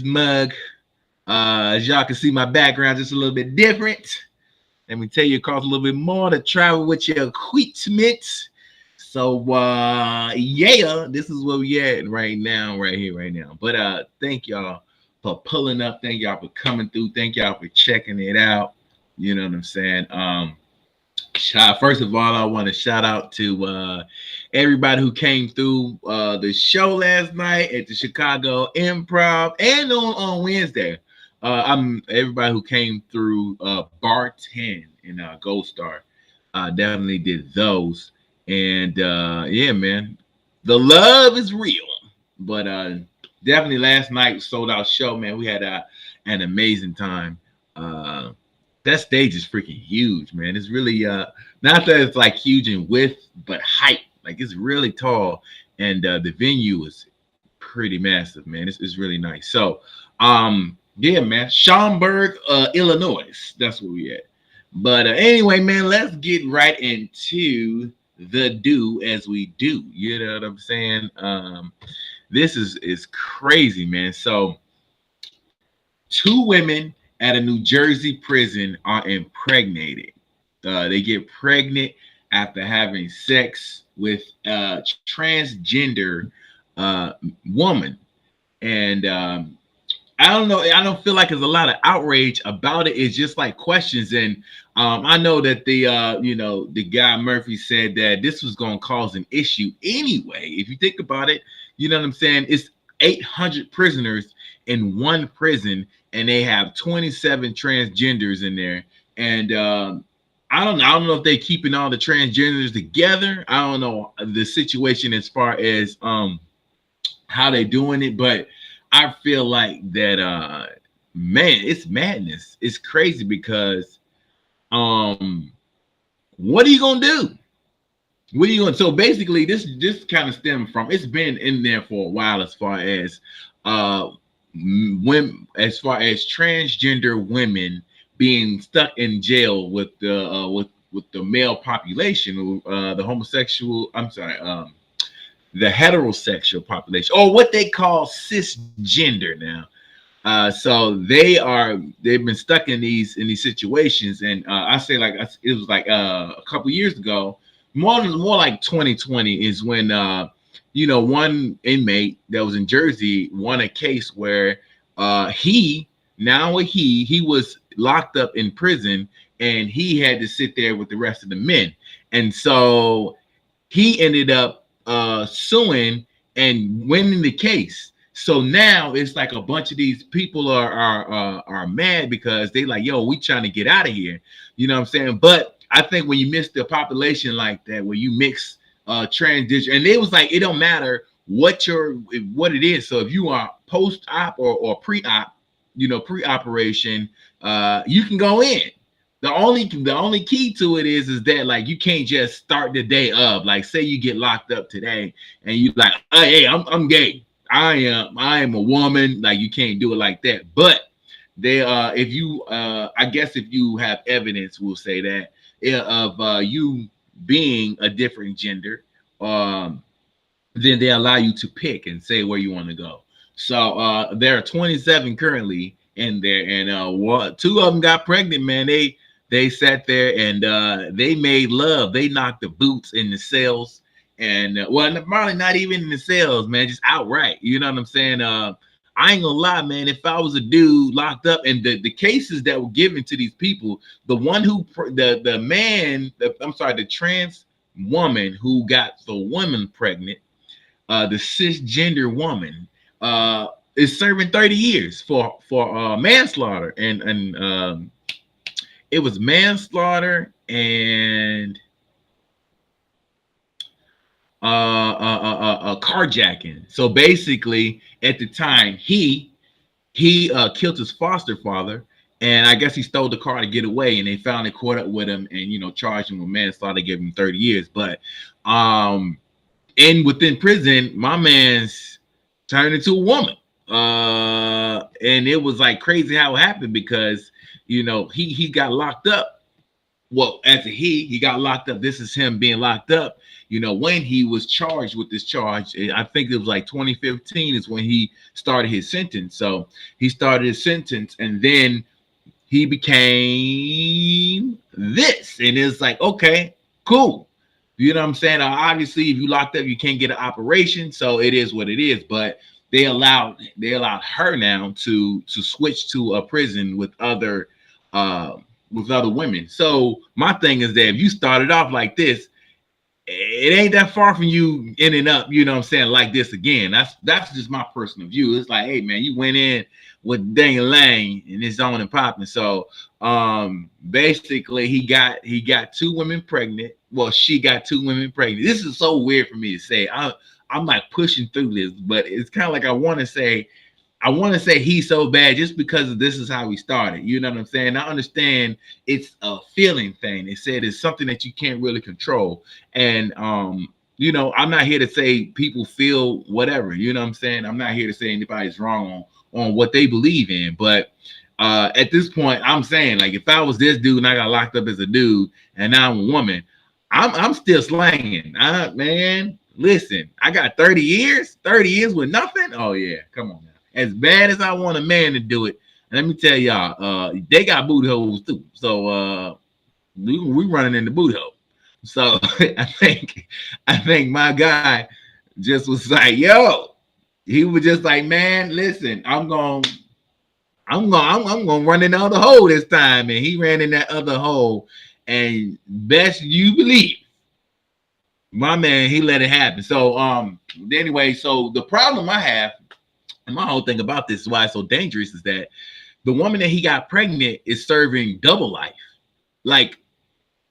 mug. As y'all can see, my background just a little bit different. Let me tell you, it costs a little bit more to travel with your equipment. So yeah, this is where we at right now, right here, right now. But thank y'all for pulling up. Thank y'all for coming through. Thank y'all for checking it out. You know what I'm saying? First of all, I want to shout out to everybody who came through the show last night at the Chicago Improv and on Wednesday. I'm everybody who came through Bar 10 in Gold Star. Definitely did those. And yeah, man, the love is real. But definitely last night sold out show, man. We had an amazing time. That stage is freaking huge, man. It's really not that it's like huge in width, but height. Like it's really tall, and the venue is pretty massive, man. It's really nice. So yeah, man, Schaumburg, Illinois. That's where we at. But anyway, man, let's get right into the do as we do. You know what I'm saying? This is crazy, man. So two women at a New Jersey prison are impregnated. They get pregnant after having sex with a transgender woman. And I don't know. I don't feel like there's a lot of outrage about it. It's just like questions. And I know that the guy Murphy said that this was going to cause an issue anyway. If you think about it, you know what I'm saying? It's 800 prisoners in one prison, and they have 27 transgenders in there. And I don't know. I don't know if they're keeping all the transgenders together. I don't know the situation as far as how they doing it, but I feel like that man, it's madness. It's crazy because what are you gonna do? What are you going? So basically, this kind of stemmed from, it's been in there for a while as far as transgender women being stuck in jail with the male population, the homosexual. I'm sorry, the heterosexual population, or what they call cisgender now. So they've been stuck in these situations, and I say like it was like a couple years ago, more like 2020 is when one inmate that was in Jersey won a case where he was locked up in prison, and he had to sit there with the rest of the men, and so he ended up suing and winning the case. So now it's like a bunch of these people are mad because they like, yo, we trying to get out of here. You know what I'm saying? But I think when you mix the population like that, where you mix transgender, and it was like, it don't matter what it is. So if you are post-op or pre-op, pre-operation, you can go in. The only key to it is that like you can't just start the day up. Like say you get locked up today and you like, hey, I'm gay. I am a woman. Like you can't do it like that. But they if you I guess if you have evidence, we'll say that of you being a different gender, then they allow you to pick and say where you want to go. So there are 27 currently in there, and two of them got pregnant, man. They sat there and they made love. They knocked the boots in the cells, and well, probably not even in the cells, man, just outright. You know what I'm saying? I ain't gonna lie, man. If I was a dude locked up, and the cases that were given to these people, the one who the trans woman who got the woman pregnant, the cisgender woman, is serving 30 years for manslaughter, and it was manslaughter and a carjacking. So basically, at the time, he killed his foster father, and I guess he stole the car to get away. And they finally caught up with him, and charged him with manslaughter, gave him 30 years. But and within prison, my man's turned into a woman. And it was like crazy how it happened because he got locked up, well, as a he got locked up. This is him being locked up. You know, when he was charged with this charge, I think it was like 2015 is when he started his sentence. So he started his sentence, and then he became this, and it's like, okay, cool. You know what I'm saying? Obviously, if you locked up, you can't get an operation, so it is what it is. But they allowed her now to switch to a prison uh with other women. So my thing is that if you started off like this, it ain't that far from you ending up, you know what I'm saying, like this again. That's just my personal view. It's like, hey man, you went in with Daniel Lang and it's on and popping. So basically he got two women pregnant. Well, she got two women pregnant. This is so weird for me to say. I'm like pushing through this, but it's kind of like I want to say he's so bad just because this is how he started. You know what I'm saying? I understand it's a feeling thing. They said it's something that you can't really control. And I'm not here to say people feel whatever. You know what I'm saying? I'm not here to say anybody's wrong on what they believe in. But at this point, I'm saying, like, if I was this dude and I got locked up as a dude and now I'm a woman, I'm still slanging. Man, listen, I got 30 years with nothing. Oh yeah, come on now. As bad as I want a man to do it, and let me tell y'all, they got booty holes too. So we running in the booty hole. So I think my guy just was like, yo, he was just like, man, listen, I'm gonna run in the other hole this time, and he ran in that other hole, and best you believe, my man, he let it happen. So anyway, so the problem I have, and my whole thing about this is why it's so dangerous, is that the woman that he got pregnant is serving double life. Like,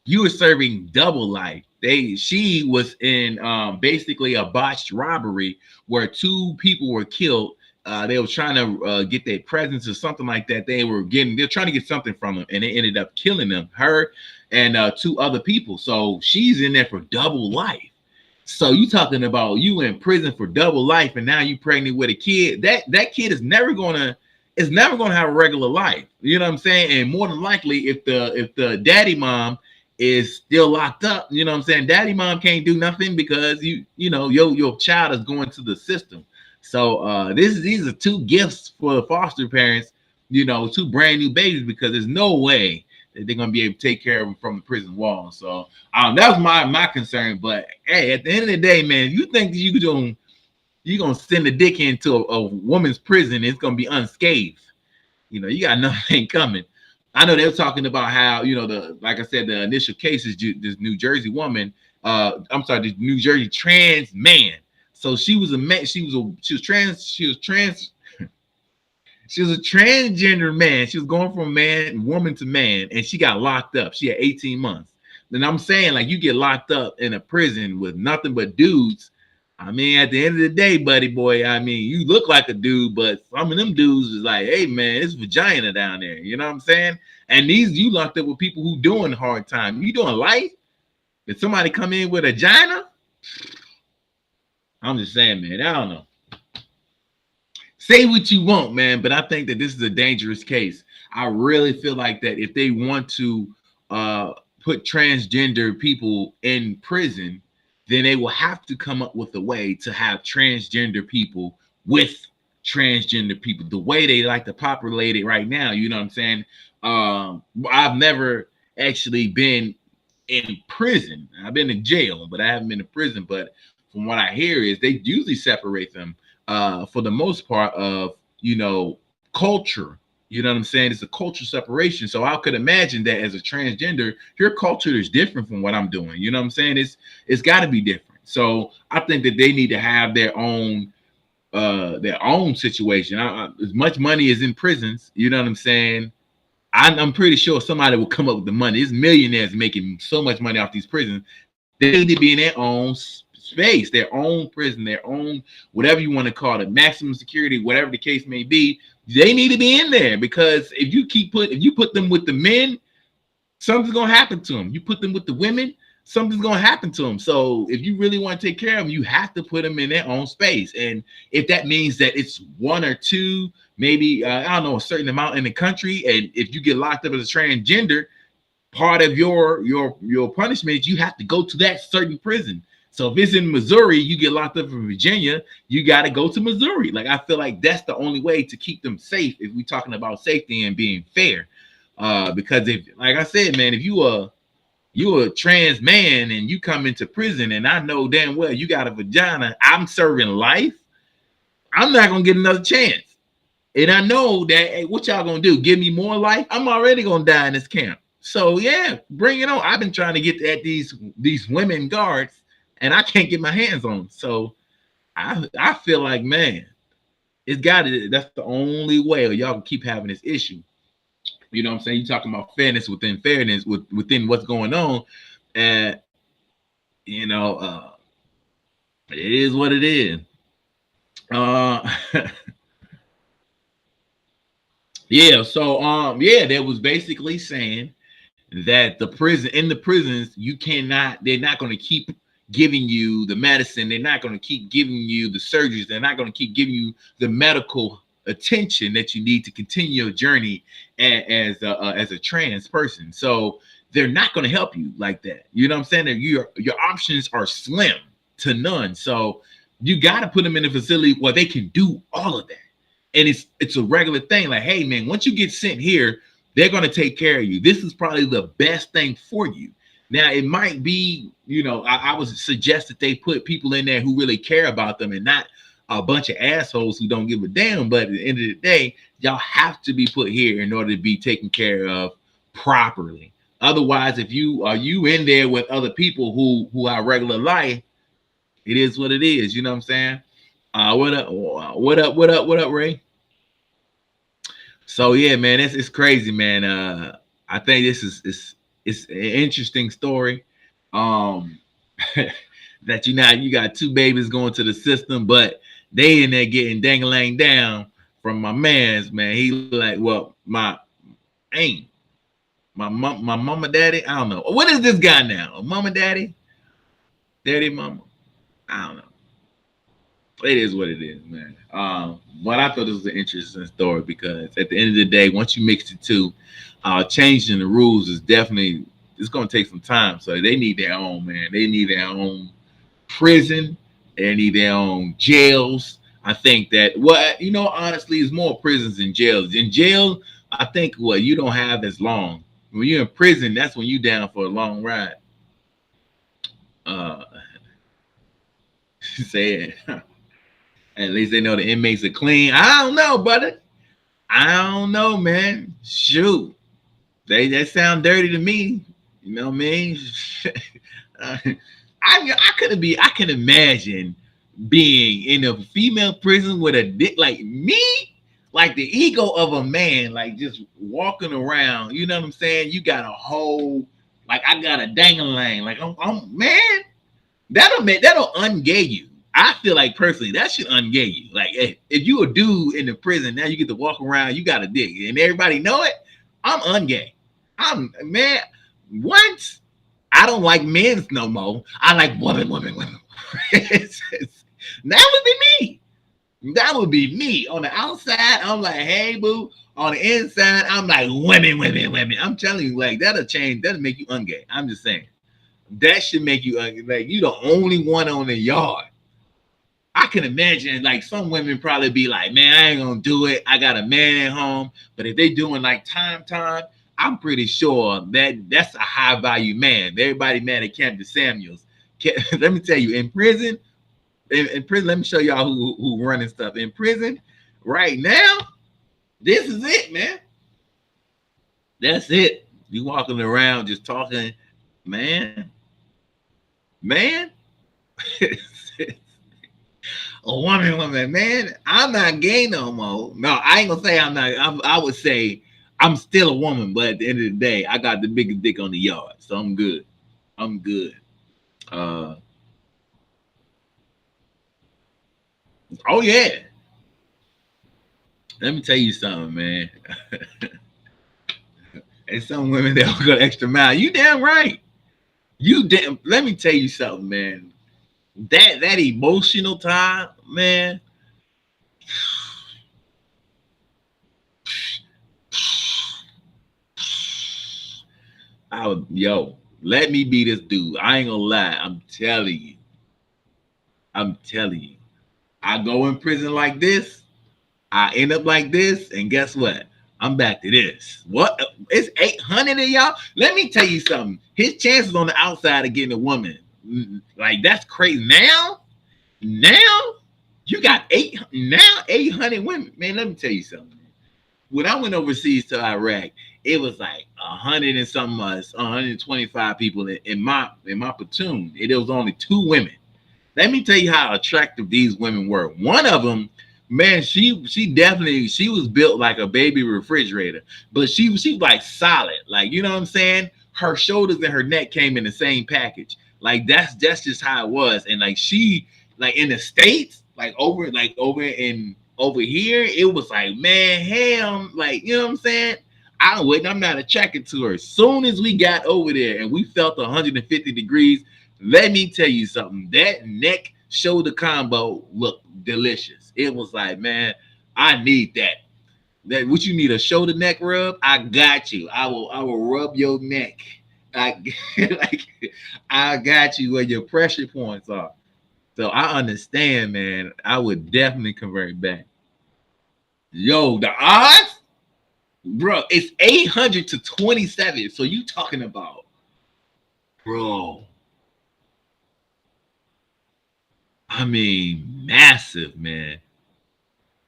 you were serving double life. She was in basically a botched robbery where two people were killed. They were trying to get their presents or something like that. They're trying to get something from them, and they ended up killing them, her and two other people. So she's in there for double life. So you talking about you in prison for double life, and now you pregnant with a kid. That kid is never gonna have a regular life. You know what I'm saying? And more than likely, if the daddy mom is still locked up, you know what I'm saying, daddy mom can't do nothing because your child is going to the system. So these are two gifts for the foster parents, two brand new babies, because there's no way that they're gonna be able to take care of them from the prison wall. So that was my concern. But hey, at the end of the day, man, if you think you're gonna send a dick into a woman's prison, it's gonna be unscathed. You got nothing coming. I know they were talking about how, like I said, the initial case is this New Jersey woman. I'm sorry, this New Jersey trans man. So she was a man. She was trans. She was a transgender man. She was going from woman to man, and she got locked up. She had 18 months. Then I'm saying, like, you get locked up in a prison with nothing but dudes. I mean, at the end of the day, buddy boy, I mean, you look like a dude, but some of them dudes is like, hey man, it's vagina down there. You know what I'm saying? And you locked up with people who doing hard time. You doing life? Did somebody come in with a vagina? I'm just saying, man. I don't know. Say what you want, man, but I think that this is a dangerous case. I really feel like that if they want to put transgender people in prison, then they will have to come up with a way to have transgender people with transgender people, the way they like to populate it right now. You know what I'm saying? I've never actually been in prison. I've been in jail, but I haven't been in prison. But from what I hear is they usually separate them for the most part of, culture. You know what I'm saying? It's a culture separation. So I could imagine that as a transgender, your culture is different from what I'm doing. You know what I'm saying? It's got to be different. So I think that they need to have their own situation. As much money is in prisons, you know what I'm saying? I'm pretty sure somebody will come up with the money. There's millionaires making so much money off these prisons. They need to be in their own space, their own prison, their own, whatever you want to call it, maximum security, whatever the case may be. They need to be in there, because if you put them with the men, something's gonna happen to them. You put them with the women, something's gonna happen to them. So if you really want to take care of them, you have to put them in their own space. And if that means that it's one or two, maybe I don't know, a certain amount in the country, and if you get locked up as a transgender, part of your punishment, you have to go to that certain prison. So if it's in Missouri, you get locked up in Virginia, you got to go to Missouri. Like, I feel like that's the only way to keep them safe if we're talking about safety and being fair. Because if, like I said, man, if you a trans man and you come into prison and I know damn well you got a vagina, I'm serving life, I'm not gonna get another chance. And I know that, hey, what y'all gonna do? Give me more life? I'm already gonna die in this camp. So yeah, bring it on. I've been trying to get at these women guards, and I can't get my hands on them. So I feel like, man, it's got to. That's the only way, or y'all can keep having this issue. You know what I'm saying? You talking about fairness within fairness within what's going on, and you know, it is what it is. Uh, yeah. So yeah, that was basically saying that in the prisons, you cannot, they're not going to keep giving you the medicine, they're not going to keep giving you the surgeries, they're not going to keep giving you the medical attention that you need to continue your journey as a trans person. So they're not going to help you like that. You know what I'm saying? That your options are slim to none. So you got to put them in a facility where they can do all of that. And it's a regular thing. Like, hey man, once you get sent here, they're going to take care of you. This is probably the best thing for you. Now, it might be, you know, I would suggest that they put people in there who really care about them and not a bunch of assholes who don't give a damn. But at the end of the day, y'all have to be put here in order to be taken care of properly. Otherwise, if you are you in there with other people who have regular life, it is what it is. You know what I'm saying? What up? What up? What up? What up, Ray? So yeah, man, it's crazy, man. I think this is it's an interesting story. Um, that you got two babies going to the system, but they in there getting dangling down from my man's man. He like, well, my ain't my mama daddy. I don't know. What is this guy now? A mama daddy, daddy mama. I don't know. It is what it is, man. But I thought this was an interesting story because at the end of the day, once you mix the two, changing the rules is definitely it's going to take some time. So they need their own, man. They need their own prison. They need their own jails. I think that you know, honestly, it's more prisons than jails. In jail, I think you don't have as long. When you're in prison, that's when you down for a long ride. Uh, say it. At least they know the inmates are clean. I don't know, brother. I don't know, man. Shoot, they sound dirty to me. You know what I mean? I can imagine being in a female prison with a dick like me, like the ego of a man, like just walking around. You know what I'm saying? You got a whole, like I got a dangling, like I'm man. That'll ungay you. I feel like personally that should ungay you. Like if you a dude in the prison, now you get to walk around, you got a dick, and everybody know it. I'm ungay. I'm man. Once I don't like men's no more. I like women. That would be me. That would be me. On the outside, I'm like, hey boo. On the inside, I'm like women. I'm telling you, like that'll change. That'll make you ungay. I'm just saying. That should make you like you the only one on the yard. I can imagine like some women probably be like, man, I ain't gonna do it. I got a man at home. But if they doing like time, I'm pretty sure that that's a high value man. Everybody mad at Captain Samuels. Let me tell you, in prison, in prison, let me show y'all who running stuff. In prison, right now, this is it, man. That's it. You walking around just talking, man, man. A woman, man. I'm not gay no more. No, I ain't gonna say I'm not. I would say I'm still a woman, but at the end of the day, I got the biggest dick on the yard, so I'm good. I'm good. Uh, oh yeah. Let me tell you something, man. And some women they'll go the extra mile. You damn right. You damn. Let me tell you something, man. That emotional time, man. I would, yo, let me be this dude. I ain't gonna lie. I'm telling you. I'm telling you. I go in prison like this. I end up like this, and guess what? I'm back to this. What? It's 800 of y'all. Let me tell you something. His chances on the outside of getting a woman, like that's crazy. Now you got 800 women. Man, let me tell you something. When I went overseas to Iraq, it was like 100 and something, 125 people in my platoon. It was only 2 women. Let me tell you how attractive these women were. One of them, man, she was built like a baby refrigerator, but she was like solid, like you know what I'm saying. Her shoulders and her neck came in the same package. Like that's just how it was. And like she, like in the States, over here, it was like man, ham, like you know what I'm saying. I'm not attracted to her. As soon as we got over there and we felt 150 degrees, let me tell you something. That neck shoulder combo looked delicious. It was like, man, I need that. That what you need, a shoulder neck rub? I got you. I will rub your neck. I like I got you where your pressure points are. So I understand, man. I would definitely convert back. Yo, the odds, bro, it's 800 to 27. So you talking about, bro? I mean, massive, man.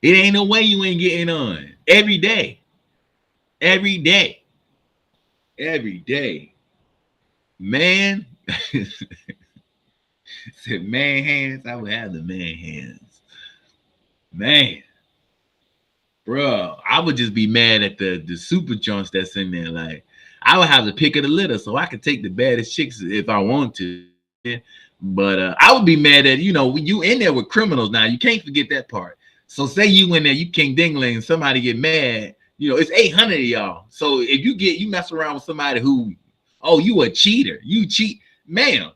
It ain't no way you ain't getting on every day, every day, every day, man. Said man hands. I would have the man hands, man, bro. I would just be mad at the super joints that's in there. Like I would have the pick of the litter, so I could take the baddest chicks if I want to. But I would be mad at you in there with criminals now. You can't forget that part. So say you in there, you king dingling, and somebody get mad. It's 800 of y'all. So if you mess around with somebody who, oh, you a cheater, you cheat, ma'am,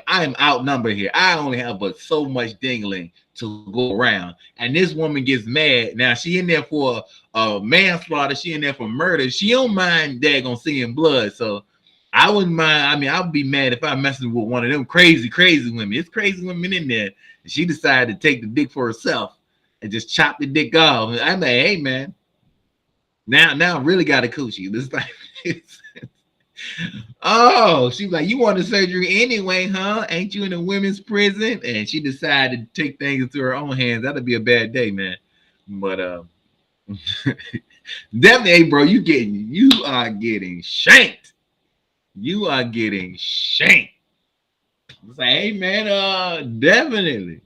I am outnumbered here. I only have but so much dingling to go around. And this woman gets mad. Now she in there for a manslaughter. She in there for murder. She don't mind daggone seeing blood. So I wouldn't mind. I mean, I would be mad if I messing with one of them crazy, crazy women. It's crazy women in there. And she decided to take the dick for herself and just chop the dick off. I'm like, hey man, now I really got a coochie. This like oh, she's like, you want the surgery anyway, huh? Ain't you in a women's prison? And she decided to take things into her own hands. That'd be a bad day, man. But definitely, hey, bro, you are getting shanked. You are getting shanked. It's like, hey, man, definitely.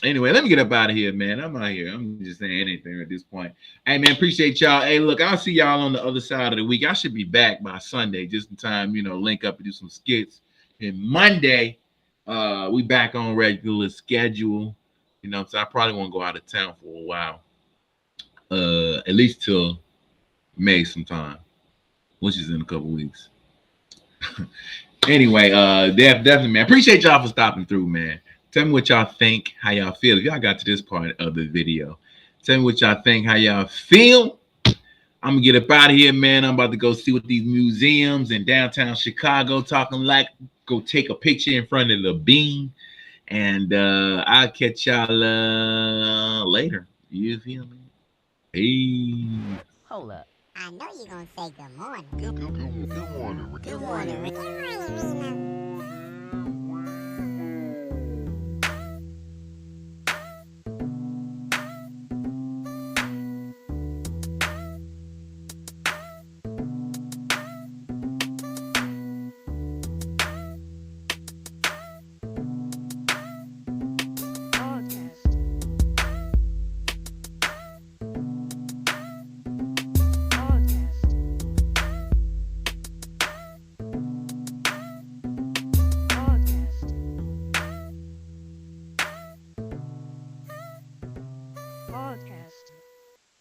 Anyway, let me get up out of here, man. I'm out here. I'm just saying anything at this point. Hey, man, appreciate y'all. Hey, look, I'll see y'all on the other side of the week. I should be back by Sunday, just in time, link up and do some skits. And Monday, we back on regular schedule. So I probably won't go out of town for a while. At least till May sometime, which is in a couple weeks. Anyway, definitely, man. Appreciate y'all for stopping through, man. Tell me what y'all think, how y'all feel. If y'all got to this part of the video, tell me what y'all think, how y'all feel. I'm going to get up out of here, man. I'm about to go see what these museums in downtown Chicago talking like. Go take a picture in front of the bean. And I'll catch y'all later. You feel me? Hey. Hold up. I know you're going to say good morning. Good morning. Good morning. Good morning.